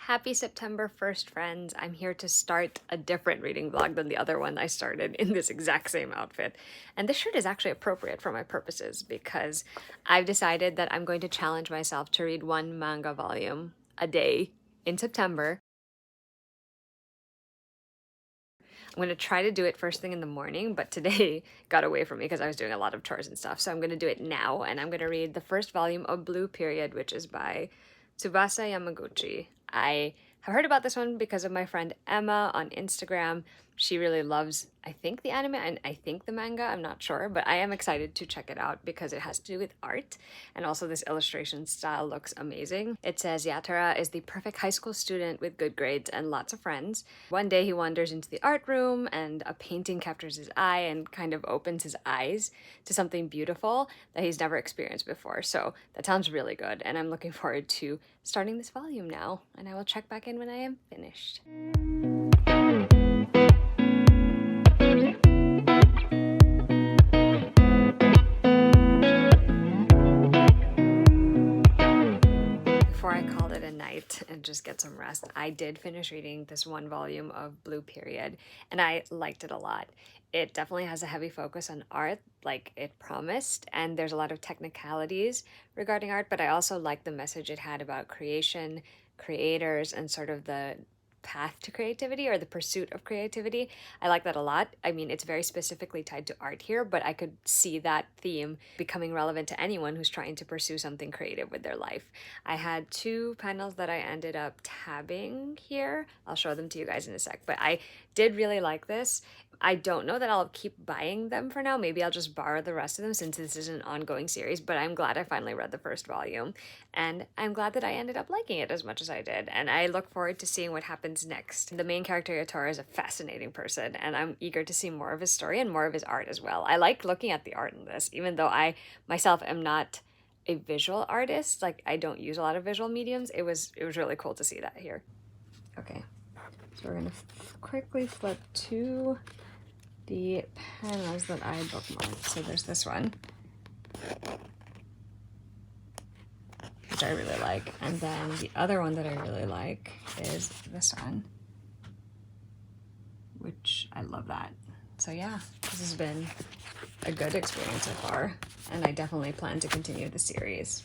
Happy September 1st, friends. I'm here to start a different reading vlog than the other one I started in this exact same outfit. And this shirt is actually appropriate for my purposes because I've decided that I'm going to challenge myself to read one manga volume a day in September. I'm going to try to do it first thing in the morning, but today got away from me because I was doing a lot of chores and stuff. So I'm going to do it now, and I'm going to read the first volume of Blue Period, which is by Tsubasa Yamaguchi. I have heard about this one because of my friend Emma on Instagram. She really loves, I think, the anime and I think the manga. I'm not sure, but I am excited to check it out because it has to do with art, and also this illustration style looks amazing. It says Yatara is the perfect high school student with good grades and lots of friends. One day he wanders into the art room and a painting captures his eye and kind of opens his eyes to something beautiful that he's never experienced before. So that sounds really good, and I'm looking forward to starting this volume now, and I will check back in when I am finished. Before I called it a night and just get some rest, I did finish reading this one volume of Blue Period, and I liked it a lot. It definitely has a heavy focus on art, like it promised, and there's a lot of technicalities regarding art, but I also liked the message it had about creation, creators, and sort of the path to creativity or the pursuit of creativity. I like that a lot. I mean, it's very specifically tied to art here, but I could see that theme becoming relevant to anyone who's trying to pursue something creative with their life. I had two panels that I ended up tabbing here. I'll show them to you guys in a sec, but I did really like this. I don't know that I'll keep buying them for now. Maybe I'll just borrow the rest of them since this is an ongoing series, but I'm glad I finally read the first volume, and I'm glad that I ended up liking it as much as I did, and I look forward to seeing what happens next. The main character, Yatara, is a fascinating person, and I'm eager to see more of his story and more of his art as well. I like looking at the art in this, even though I myself am not a visual artist. Like, I don't use a lot of visual mediums. It was really cool to see that here. Okay, so we're gonna quickly flip to the panels that I bookmarked. So there's this one, which I really like, and then the other one that I really like is this one, which I love that. So yeah, this has been a good experience so far, and I definitely plan to continue the series.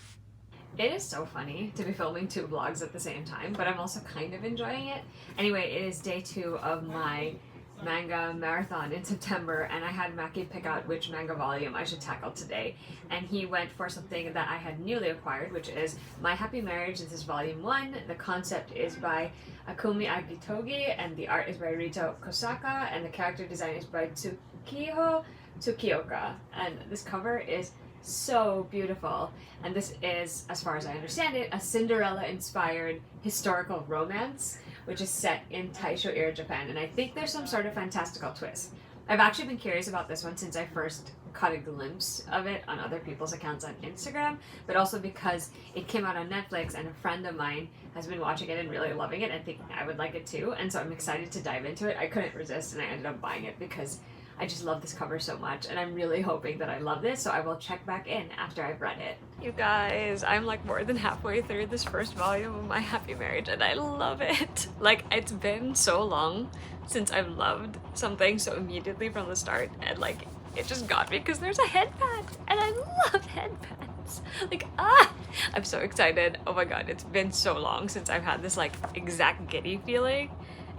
It is so funny to be filming two vlogs at the same time, but I'm also kind of enjoying it. Anyway, it is day 2 of my manga marathon in September, and I had Maki pick out which manga volume I should tackle today, and he went for something that I had newly acquired, which is My Happy Marriage. This is volume 1. The concept is by Akumi Agitogi, and the art is by Rito Kosaka, and the character design is by Tsukiho Tsukioka, and this cover is so beautiful. And this is, as far as I understand it, a Cinderella-inspired historical romance, which is set in Taisho era Japan, and I think there's some sort of fantastical twist. I've actually been curious about this one since I first caught a glimpse of it on other people's accounts on Instagram, but also because it came out on Netflix and a friend of mine has been watching it and really loving it and thinking I would like it too, and so I'm excited to dive into it. I couldn't resist and I ended up buying it because I just love this cover so much, and I'm really hoping that I love this, so I will check back in after I've read it. You guys, I'm like more than halfway through this first volume of My Happy Marriage, and I love it. Like, it's been so long since I've loved something so immediately from the start, and like, it just got me because there's a headband, and I love headbands. Like, I'm so excited. Oh my god, it's been so long since I've had this like exact giddy feeling.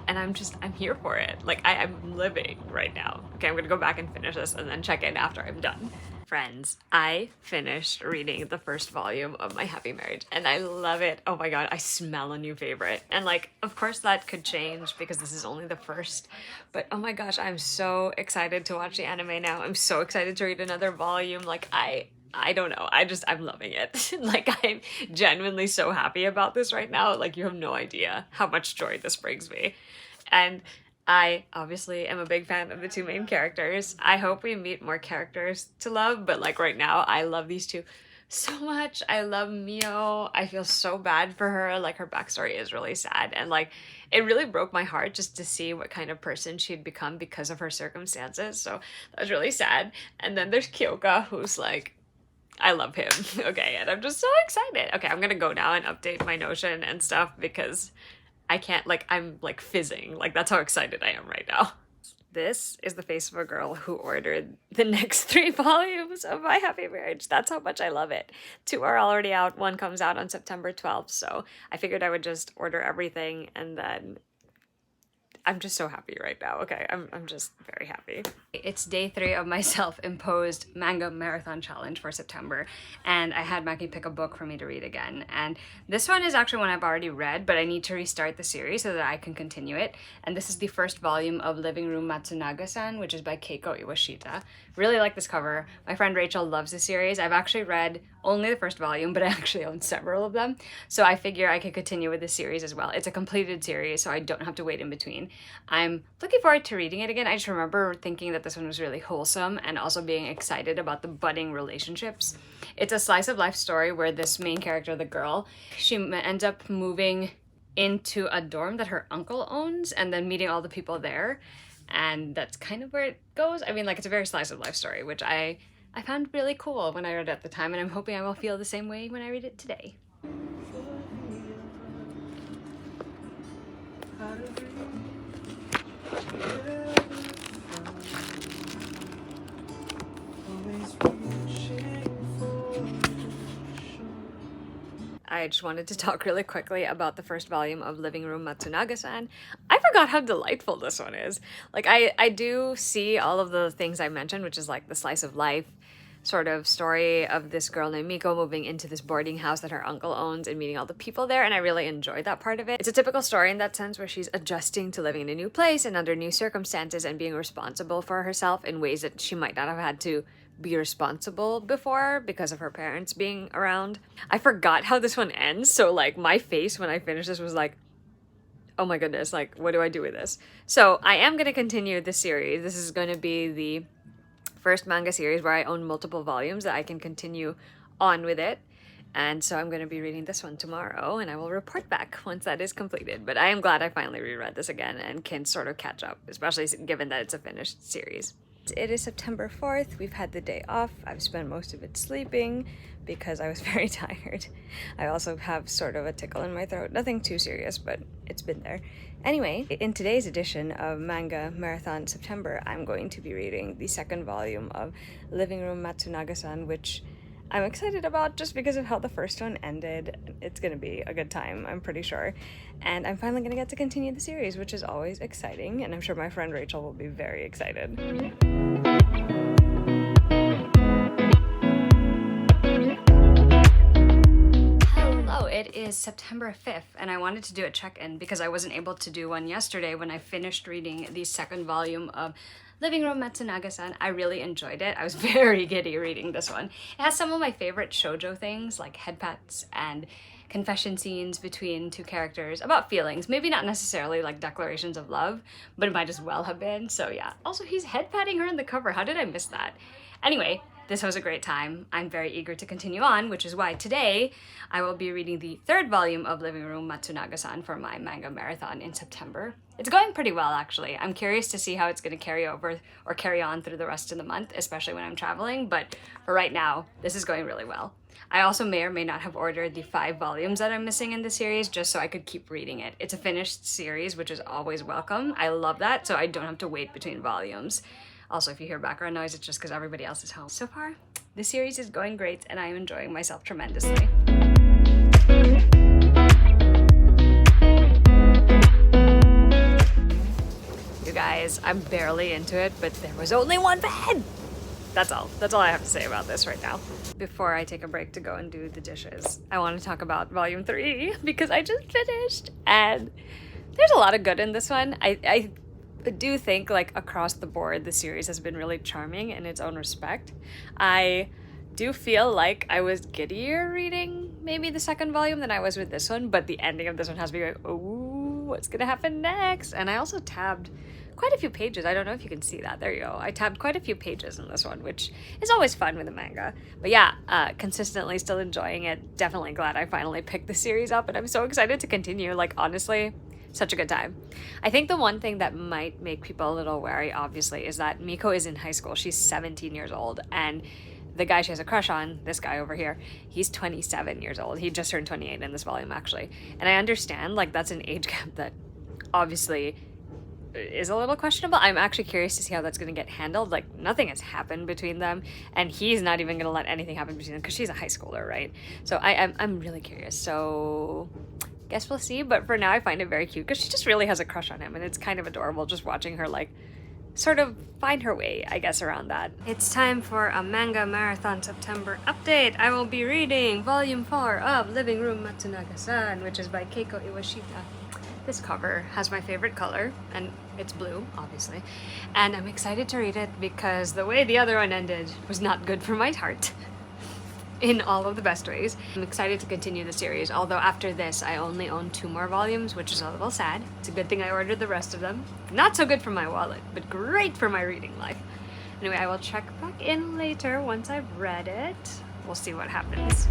And I'm here for it. Like, I'm living right now. Okay, I'm gonna go back and finish this and then check in after I'm done. Friends, I finished reading the first volume of My Happy Marriage, and I love it. Oh my god, I smell a new favorite. And like, of course that could change because this is only the first, but oh my gosh, I'm so excited to watch the anime now. I'm so excited to read another volume. Like, I don't know. I'm loving it. Like, I'm genuinely so happy about this right now. Like, you have no idea how much joy this brings me. And I obviously am a big fan of the two main characters. I hope we meet more characters to love, but like right now, I love these two so much. I love Mio. I feel so bad for her. Like, her backstory is really sad, and like, it really broke my heart just to see what kind of person she'd become because of her circumstances. So that was really sad. And then there's Kyoka, who's like, I love him. Okay, and I'm just so excited. Okay, I'm gonna go now and update my Notion and stuff because I can't, like, I'm like fizzing. Like, that's how excited I am right now. This is the face of a girl who ordered the next 3 volumes of My Happy Marriage. That's how much I love it. 2 are already out. 1 comes out on September 12th. So I figured I would just order everything, and then I'm just so happy right now. Okay, I'm just very happy. It's day 3 of my self-imposed manga marathon challenge for September, and I had Maki pick a book for me to read again. And this one is actually one I've already read, but I need to restart the series so that I can continue it. And this is the first volume of Living Room Matsunaga-san, which is by Keiko Iwashita. Really like this cover. My friend Rachel loves the series. I've actually read only the first volume, but I actually own several of them. So I figure I could continue with the series as well. It's a completed series, so I don't have to wait in between. I'm looking forward to reading it again. I just remember thinking that this one was really wholesome and also being excited about the budding relationships. It's a slice of life story where this main character, the girl, she ends up moving into a dorm that her uncle owns and then meeting all the people there. And that's kind of where it goes. I mean, like, it's a very slice of life story, which I found really cool when I read it at the time, and I'm hoping I will feel the same way when I read it today. I just wanted to talk really quickly about the first volume of Living Room Matsunaga-san. I forgot how delightful this one is. Like, I do see all of the things I mentioned, which is like the slice of life sort of story of this girl named Miko moving into this boarding house that her uncle owns and meeting all the people there, and I really enjoyed that part of it. It's a typical story in that sense where she's adjusting to living in a new place and under new circumstances and being responsible for herself in ways that she might not have had to be responsible before because of her parents being around. I forgot how this one ends, so like my face when I finished this was like, oh my goodness, like what do I do with this? So I am going to continue this series. This is going to be the first manga series where I own multiple volumes that I can continue on with it. And so I'm going to be reading this one tomorrow, and I will report back once that is completed. But I am glad I finally reread this again and can sort of catch up, especially given that it's a finished series. It is September 4th. We've had the day off. I've spent most of it sleeping because I was very tired. I also have sort of a tickle in my throat. Nothing too serious, but it's been there. Anyway, in today's edition of Manga Marathon September, I'm going to be reading the second volume of Living Room Matsunaga-san, which I'm excited about just because of how the first one ended. It's gonna be a good time, I'm pretty sure. And I'm finally gonna get to continue the series, which is always exciting, and I'm sure my friend Rachel will be very excited. Hello, it is September 5th, and I wanted to do a check-in because I wasn't able to do one yesterday when I finished reading the second volume of Living Room Matsunaga-san. I really enjoyed it. I was very giddy reading this one. It has some of my favorite shoujo things, like head pats and confession scenes between two characters about feelings. Maybe not necessarily like declarations of love, but it might as well have been. So yeah. Also, he's head patting her in the cover. How did I miss that? Anyway, this was a great time. I'm very eager to continue on, which is why today I will be reading the third volume of Living Room Matsunaga-san for my manga marathon in September. It's going pretty well, actually. I'm curious to see how it's going to carry over or carry on through the rest of the month, especially when I'm traveling, but for right now, this is going really well. I also may or may not have ordered the 5 volumes that I'm missing in the series just so I could keep reading it. It's a finished series, which is always welcome. I love that, so I don't have to wait between volumes. Also, if you hear background noise, it's just because everybody else is home. So far, the series is going great, and I am enjoying myself tremendously. You guys, I'm barely into it, but there was only one bed! That's all. That's all I have to say about this right now. Before I take a break to go and do the dishes, I want to talk about Volume 3, because I just finished, and there's a lot of good in this one. I do think, like, across the board, the series has been really charming in its own respect. I do feel like I was giddier reading maybe the second volume than I was with this one, but the ending of this one has me going, ooh, what's gonna happen next? And I also tabbed quite a few pages. I don't know if you can see that. There you go. I tabbed quite a few pages in this one, which is always fun with a manga. But yeah, consistently still enjoying it. Definitely glad I finally picked the series up, and I'm so excited to continue. Like, honestly, such a good time. I think the one thing that might make people a little wary, obviously, is that Miko is in high school. She's 17 years old, and the guy she has a crush on, this guy over here, he's 27 years old. He just turned 28 in this volume, actually. And I understand, like, that's an age gap that obviously is a little questionable. I'm actually curious to see how that's going to get handled. Like, nothing has happened between them, and he's not even going to let anything happen between them because she's a high schooler, right? So I'm really curious. So guess we'll see. But for now, I find it very cute because she just really has a crush on him, and it's kind of adorable just watching her, like, sort of find her way, I guess, around that. It's time for a Manga Marathon September update. I will be reading Volume 4 of Living Room Matsunaga-san, which is by Keiko Iwashita. This cover has my favorite color, and it's blue, obviously. And I'm excited to read it because the way the other one ended was not good for my heart. In all of the best ways. I'm excited to continue the series, although after this I only own 2 more volumes, which is a little sad. It's a good thing I ordered the rest of them. Not so good for my wallet, but great for my reading life. Anyway, I will check back in later once I've read it. We'll see what happens.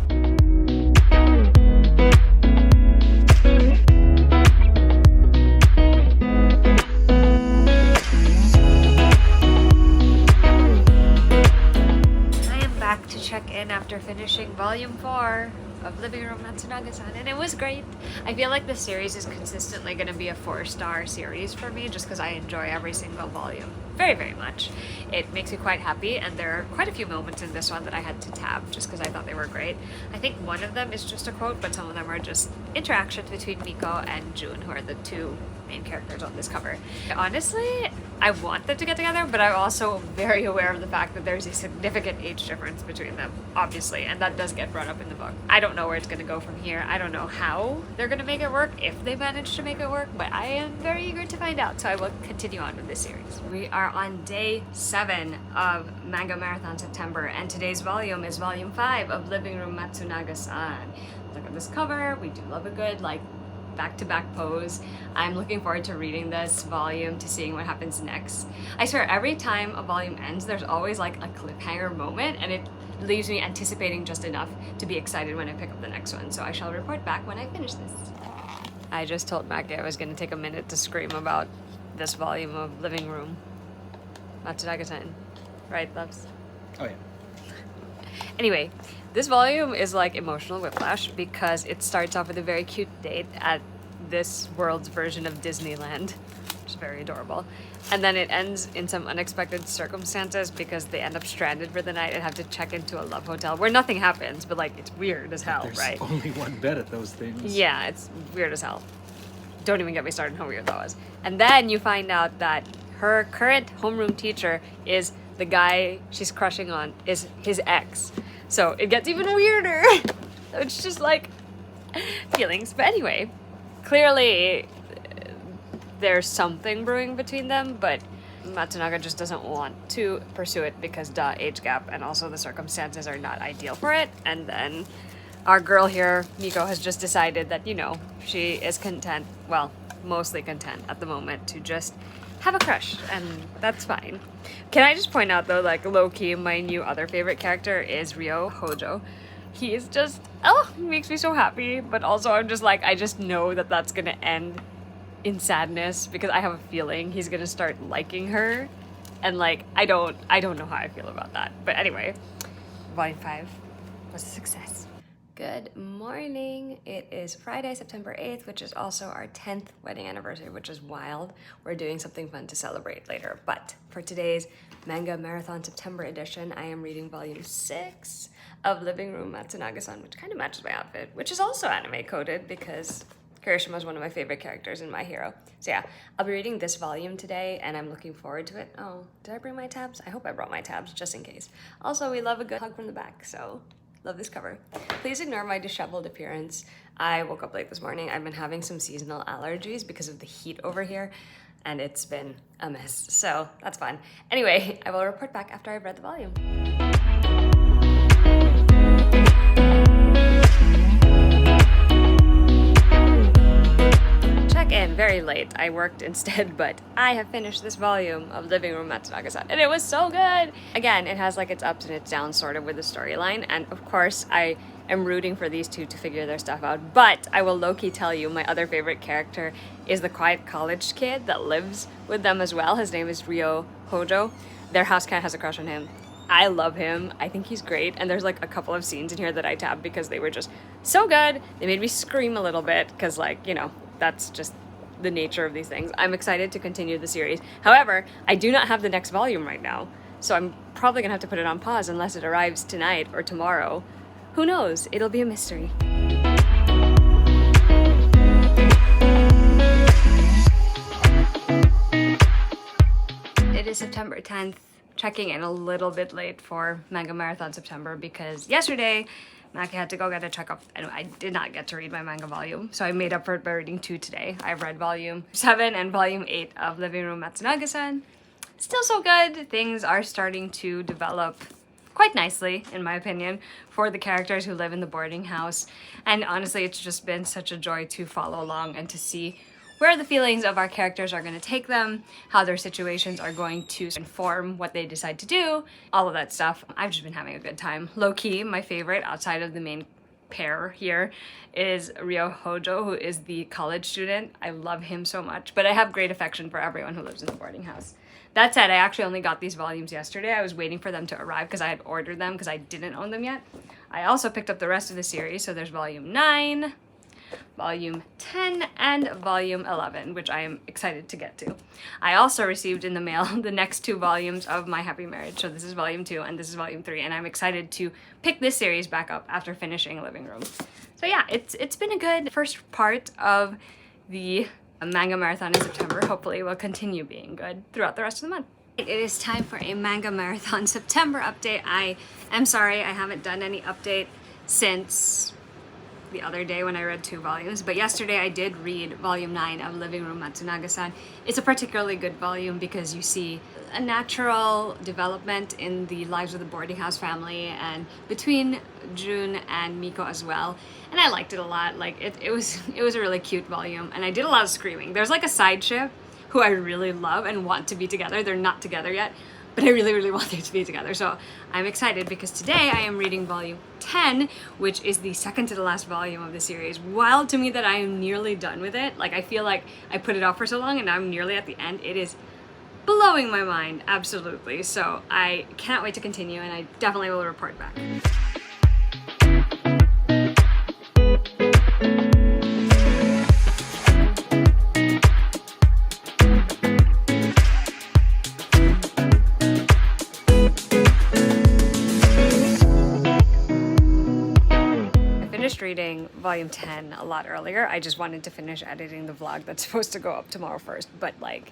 To check in after finishing Volume 4 of Living Room Matsunaga-san, and it was great. I feel like the series is consistently going to be a 4-star series for me just because I enjoy every single volume very, very much. It makes me quite happy, and there are quite a few moments in this one that I had to tab just because I thought they were great. I think one of them is just a quote, but some of them are just interactions between Miko and June, who are the 2 main characters on this cover. Honestly, I want them to get together, but I'm also very aware of the fact that there's a significant age difference between them, obviously, and that does get brought up in the book. I don't know where it's going to go from here. I don't know how they're going to make it work, if they manage to make it work, but I am very eager to find out, so I will continue on with this series. We are on day 7 of Manga Marathon September, and today's volume is Volume 5 of Living Room Matsunaga-san. Look at this cover. We do love a good, like, back-to-back pose. I'm looking forward to reading this volume, to seeing what happens next. I swear, every time a volume ends, there's always like a cliffhanger moment, and it leaves me anticipating just enough to be excited when I pick up the next one. So I shall report back when I finish this. I just told Maggie I was going to take a minute to scream about this volume of Living Room Matsunaga-san. Right, loves? Oh, yeah. Anyway, this volume is like emotional whiplash because it starts off with a very cute date at this world's version of Disneyland, which is very adorable. And then it ends in some unexpected circumstances because they end up stranded for the night and have to check into a love hotel where nothing happens, but like it's weird as hell, right? There's only one bed at those things. Yeah, it's weird as hell. Don't even get me started on how weird that was. And then you find out that her current homeroom teacher is the guy she's crushing on is his ex. So it gets even weirder. It's just like feelings. But anyway, clearly there's something brewing between them, but Matsunaga just doesn't want to pursue it because age gap, and also the circumstances are not ideal for it. And then our girl here, Miko, has just decided that, you know, she is content, well, mostly content at the moment to just have a crush, and that's fine. Can I just point out though, like low-key, my new other favorite character is Ryo Hojo. He is just, he makes me so happy, but also I'm just like, I just know that that's gonna end in sadness because I have a feeling he's gonna start liking her, and like, I don't know how I feel about that. But anyway, Volume 5 was a success. Good morning. It is Friday, September 8th, which is also our 10th wedding anniversary, which is wild. We're doing something fun to celebrate later. But for today's Manga Marathon September edition, I am reading Volume 6 of Living Room Matsunaga-san, which kind of matches my outfit, which is also anime coded because Kirishima is one of my favorite characters in My Hero. So yeah, I'll be reading this volume today, and I'm looking forward to it. Oh, did I bring my tabs? I hope I brought my tabs, just in case. Also, we love a good hug from the back, so love this cover. Please ignore my disheveled appearance. I woke up late this morning. I've been having some seasonal allergies because of the heat over here, and it's been a mess. So that's fun. Anyway, I will report back after I've read the volume. Check-in very late. I worked instead, but I have finished this volume of Living Room Matsunaga-san, and it was so good! Again, it has like its ups and its downs sort of with the storyline, and of course I am rooting for these two to figure their stuff out, but I will low-key tell you my other favorite character is the quiet college kid that lives with them as well. His name is Ryo Hojo. Their house cat has a crush on him. I love him. I think he's great. And there's like a couple of scenes in here that I tabbed because they were just so good. They made me scream a little bit because, like, you know, that's just the nature of these things. I'm excited to continue the series. However, I do not have the next volume right now. So I'm probably gonna have to put it on pause unless it arrives tonight or tomorrow. Who knows? It'll be a mystery. It is September 10th. Checking in a little bit late for Manga Marathon September because yesterday Maki had to go get a checkup and I did not get to read my manga volume. So I made up for it by reading 2 today. I've read volume 7 and volume 8 of Living Room Matsunaga-san. Still so good. Things are starting to develop quite nicely, in my opinion, for the characters who live in the boarding house. And honestly, it's just been such a joy to follow along and to see where the feelings of our characters are going to take them, how their situations are going to inform what they decide to do, all of that stuff. I've just been having a good time. Low-key, my favorite outside of the main pair here is Ryo Hojo, who is the college student. I love him so much, but I have great affection for everyone who lives in the boarding house. That said, I actually only got these volumes yesterday. I was waiting for them to arrive because I had ordered them because I didn't own them yet. I also picked up the rest of the series, so there's volume 9, volume 10, and volume 11, which I am excited to get to. I also received in the mail the next 2 volumes of My Happy Marriage. So this is volume 2 and this is volume 3, and I'm excited to pick this series back up after finishing Living Room. So yeah, it's been a good first part of the manga marathon in September. Hopefully it will continue being good throughout the rest of the month. It is time for a manga marathon September update. I am sorry I haven't done any update since the other day when I read 2 volumes, but yesterday I did read volume 9 of Living Room Matsunaga-san. It's a particularly good volume because you see a natural development in the lives of the boarding house family and between Jun and Miko as well, and I liked it a lot. Like it was a really cute volume, and I did a lot of screaming. There's like a side ship who I really love and want to be together. They're not together yet, but I really want them to be together. So I'm excited because today I am reading volume 10, which is the second to the last volume of the series. Wild to me that I am nearly done with it. Like, I feel like I put it off for so long and now I'm nearly at the end. It is blowing my mind, absolutely. So I cannot wait to continue, and I definitely will report back. Reading volume 10 a lot earlier. I just wanted to finish editing the vlog that's supposed to go up tomorrow first, but like,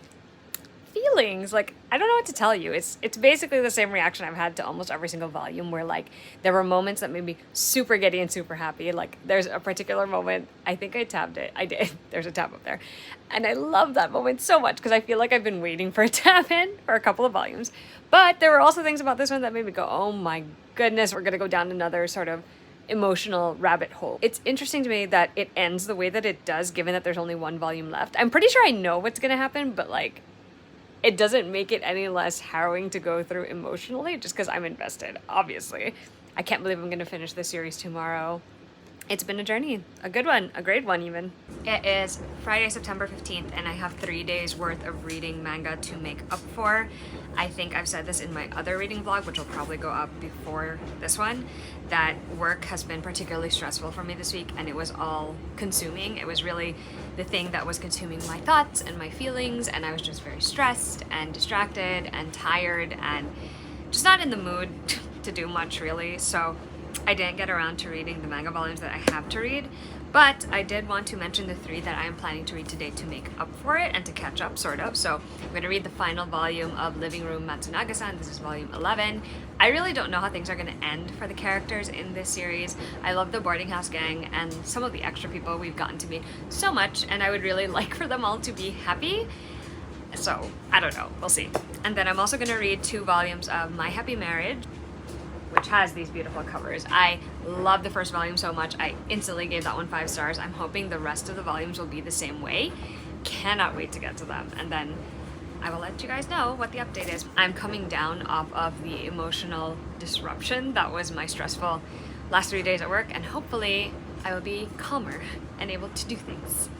feelings, like, I don't know what to tell you. It's basically the same reaction I've had to almost every single volume, where like there were moments that made me super giddy and super happy. Like there's a particular moment, I think I tabbed it. I did. There's a tab up there. And I love that moment so much because I feel like I've been waiting for a tab in for a couple of volumes. But there were also things about this one that made me go, oh my goodness, we're gonna go down another sort of emotional rabbit hole. It's interesting to me that it ends the way that it does, given that there's only 1 volume left. I'm pretty sure I know what's gonna happen, but like, it doesn't make it any less harrowing to go through emotionally, just because I'm invested, obviously. I can't believe I'm gonna finish this series tomorrow. It's been a journey, a good one, a great one even. It is Friday, September 15th, and I have 3 days worth of reading manga to make up for. I think I've said this in my other reading vlog, which will probably go up before this one, that work has been particularly stressful for me this week, and it was all consuming. It was really the thing that was consuming my thoughts and my feelings, and I was just very stressed and distracted and tired and just not in the mood to do much, really. So I didn't get around to reading the manga volumes that I have to read, but I did want to mention the 3 that I am planning to read today to make up for it and to catch up, sort of. So I'm going to read the final volume of Living Room Matsunaga-san. This is volume 11. I really don't know how things are going to end for the characters in this series. I love the boarding house gang and some of the extra people we've gotten to meet so much, and I would really like for them all to be happy. So I don't know, we'll see. And then I'm also going to read 2 volumes of My Happy Marriage, which has these beautiful covers. I love the first volume so much, I instantly gave that one 5 stars. I'm hoping the rest of the volumes will be the same way. Cannot wait to get to them. And then I will let you guys know what the update is. I'm coming down off of the emotional disruption that was my stressful last 3 days at work, and hopefully I will be calmer and able to do things.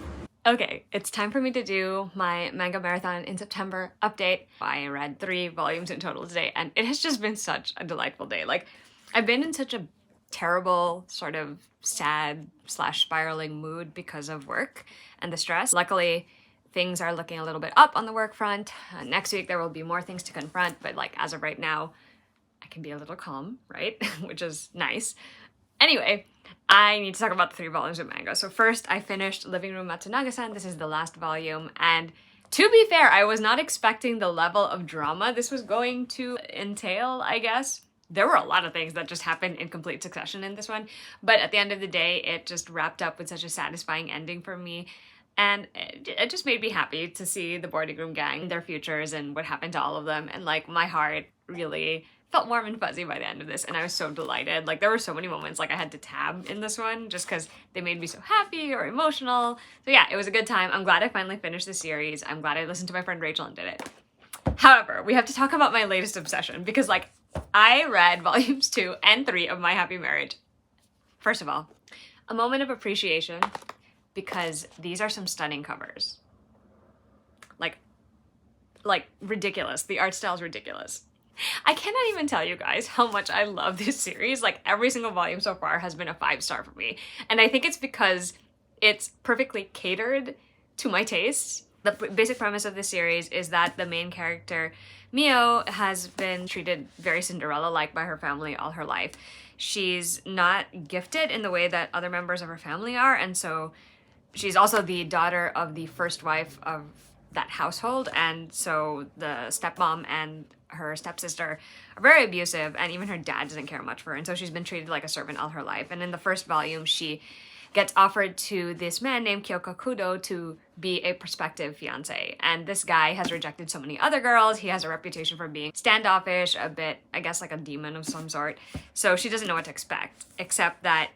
Okay, it's time for me to do my manga marathon in September update. I read 3 volumes in total today, and it has just been such a delightful day. Like, I've been in such a terrible, sort of sad / spiraling mood because of work and the stress. Luckily, things are looking a little bit up on the work front. Next week there will be more things to confront, but like as of right now, I can be a little calm, right? Which is nice. Anyway, I need to talk about the 3 volumes of manga. So first, I finished Living Room Matsunaga-san. This is the last volume, and to be fair, I was not expecting the level of drama this was going to entail, I guess. There were a lot of things that just happened in complete succession in this one, but at the end of the day, it just wrapped up with such a satisfying ending for me. And it just made me happy to see the boarding room gang, their futures, and what happened to all of them. And like, my heart really felt warm and fuzzy by the end of this, and I was so delighted. Like, there were so many moments like I had to tab in this one just because they made me so happy or emotional. So yeah, it was a good time. I'm glad I finally finished the series. I'm glad I listened to my friend Rachel and did it. However, we have to talk about my latest obsession because like, I read volumes 2 and 3 of My Happy Marriage. First of all, a moment of appreciation because these are some stunning covers. Like ridiculous. The art style is ridiculous. I cannot even tell you guys how much I love this series. Like, every single volume so far has been a 5-star for me. And I think it's because it's perfectly catered to my tastes. The basic premise of the series is that the main character, Mio, has been treated very Cinderella-like by her family all her life. She's not gifted in the way that other members of her family are, and so she's also the daughter of the first wife of that household, and so the stepmom and her stepsister are very abusive, and even her dad doesn't care much for her, and so she's been treated like a servant all her life. And in the first volume, she gets offered to this man named Kyoka Kudo to be a prospective fiance. And this guy has rejected so many other girls. He has a reputation for being standoffish, a bit, I guess, like a demon of some sort. So she doesn't know what to expect, except that,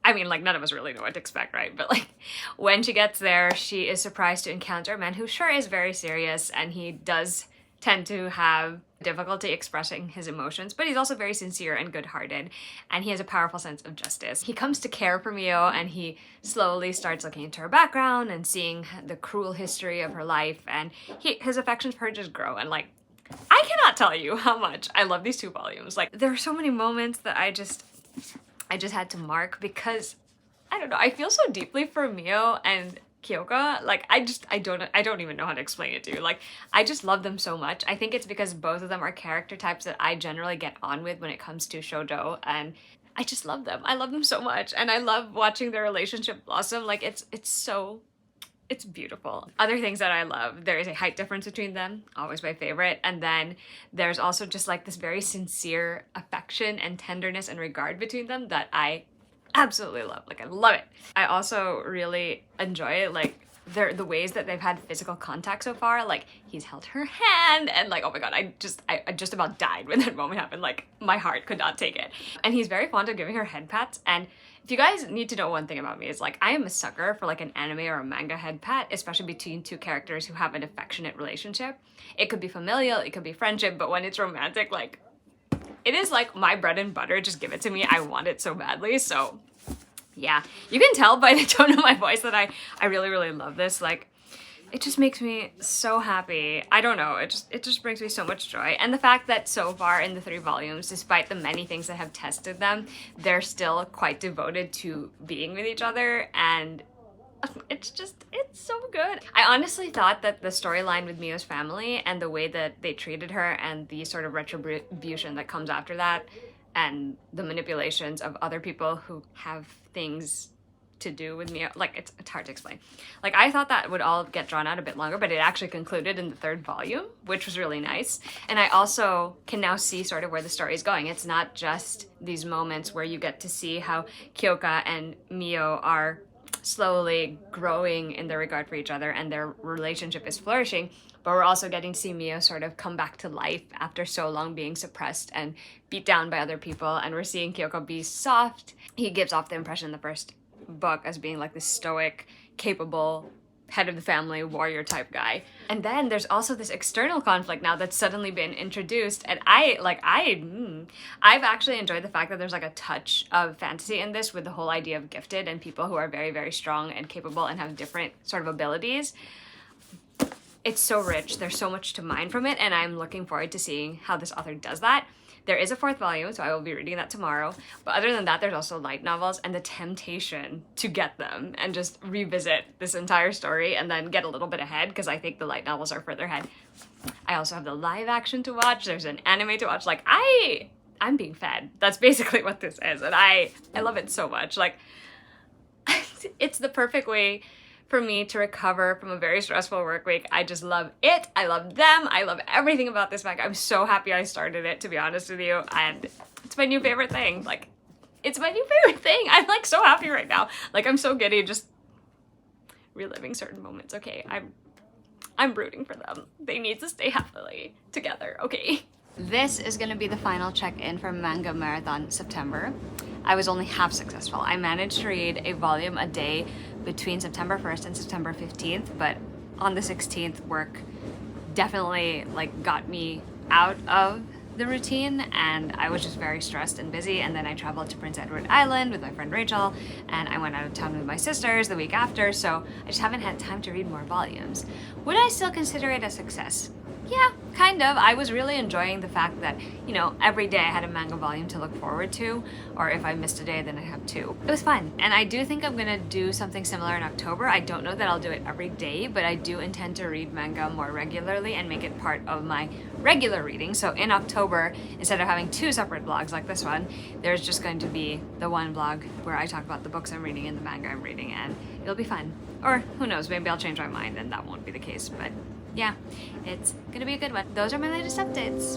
I mean, like, none of us really know what to expect, right? But like, when she gets there, she is surprised to encounter a man who sure is very serious, and he does tend to have difficulty expressing his emotions, but he's also very sincere and good-hearted, and he has a powerful sense of justice. He comes to care for Mio, and he slowly starts looking into her background and seeing the cruel history of her life, and his affections for her just grow. And like, I cannot tell you how much I love these 2 volumes. Like, there are so many moments that I just had to mark because, I don't know, I feel so deeply for Mio and Kyoka. Like, I don't even know how to explain it to you. Like, I just love them so much. I think it's because both of them are character types that I generally get on with when it comes to shoujo, and I just love them. I love them so much, and I love watching their relationship blossom. Like, it's beautiful. Other things that I love, there is a height difference between them, always my favorite, and then there's also just like this very sincere affection and tenderness and regard between them that I absolutely love. Like, I love it. I also really enjoy like the ways that they've had physical contact so far. Like, he's held her hand, and like, oh my god, I just about died when that moment happened. Like, my heart could not take it. And he's very fond of giving her head pats. And if you guys need to know one thing about me, is like, I am a sucker for like an anime or a manga head pat, especially between 2 characters who have an affectionate relationship. It could be familial, it could be friendship, but when it's romantic, like, it is like my bread and butter. Just give it to me. I want it so badly. So yeah, you can tell by the tone of my voice that I really, really love this. Like, it just makes me so happy. I don't know, it just brings me so much joy. And the fact that so far in the 3 volumes, despite the many things that have tested them, they're still quite devoted to being with each other, and it's so good. I honestly thought that the storyline with Mio's family and the way that they treated her and the sort of retribution that comes after that, and the manipulations of other people who have things to do with Mio, like, it's hard to explain. Like, I thought that would all get drawn out a bit longer, but it actually concluded in the 3rd volume, which was really nice. And I also can now see sort of where the story is going. It's not just these moments where you get to see how Kyoka and Mio are slowly growing in their regard for each other and their relationship is flourishing, but we're also getting to see Mio sort of come back to life after so long being suppressed and beat down by other people, and we're seeing Kyoka be soft. He gives off the impression in the first book as being like this stoic, capable head of the family, warrior type guy. And then there's also this external conflict now that's suddenly been introduced. And I've actually enjoyed the fact that there's like a touch of fantasy in this with the whole idea of gifted and people who are very, very strong and capable and have different sort of abilities. It's so rich. There's so much to mine from it. And I'm looking forward to seeing how this author does that. There is a 4th volume, so I will be reading that tomorrow. But other than that, there's also light novels, and the temptation to get them and just revisit this entire story and then get a little bit ahead, because I think the light novels are further ahead. I also have the live action to watch. There's an anime to watch. Like, I'm being fed. That's basically what this is, and I love it so much. Like, it's the perfect way for me to recover from a very stressful work week. I just love it. I love them. I love everything about this manga. I'm so happy I started it, to be honest with you. And it's my new favorite thing. Like, it's my new favorite thing. I'm like so happy right now. Like, I'm so giddy just reliving certain moments. Okay, I'm rooting for them. They need to stay happily together, okay? This is gonna be the final check-in for Manga Marathon September. I was only half successful. I managed to read a volume a day between September 1st and September 15th, but on the 16th, work definitely like got me out of the routine, and I was just very stressed and busy. And then I traveled to Prince Edward Island with my friend Rachel, and I went out of town with my sisters the week after, so I just haven't had time to read more volumes. Would I still consider it a success? Yeah, kind of. I was really enjoying the fact that, you know, every day I had a manga volume to look forward to, or if I missed a day, then I have 2. It was fun, and I do think I'm gonna do something similar in October. I don't know that I'll do it every day, but I do intend to read manga more regularly and make it part of my regular reading. So in October, instead of having 2 separate blogs like this one, there's just going to be the one blog where I talk about the books I'm reading and the manga I'm reading, and it'll be fun. Or who knows, maybe I'll change my mind and that won't be the case, but yeah, it's gonna be a good one. Those are my latest updates.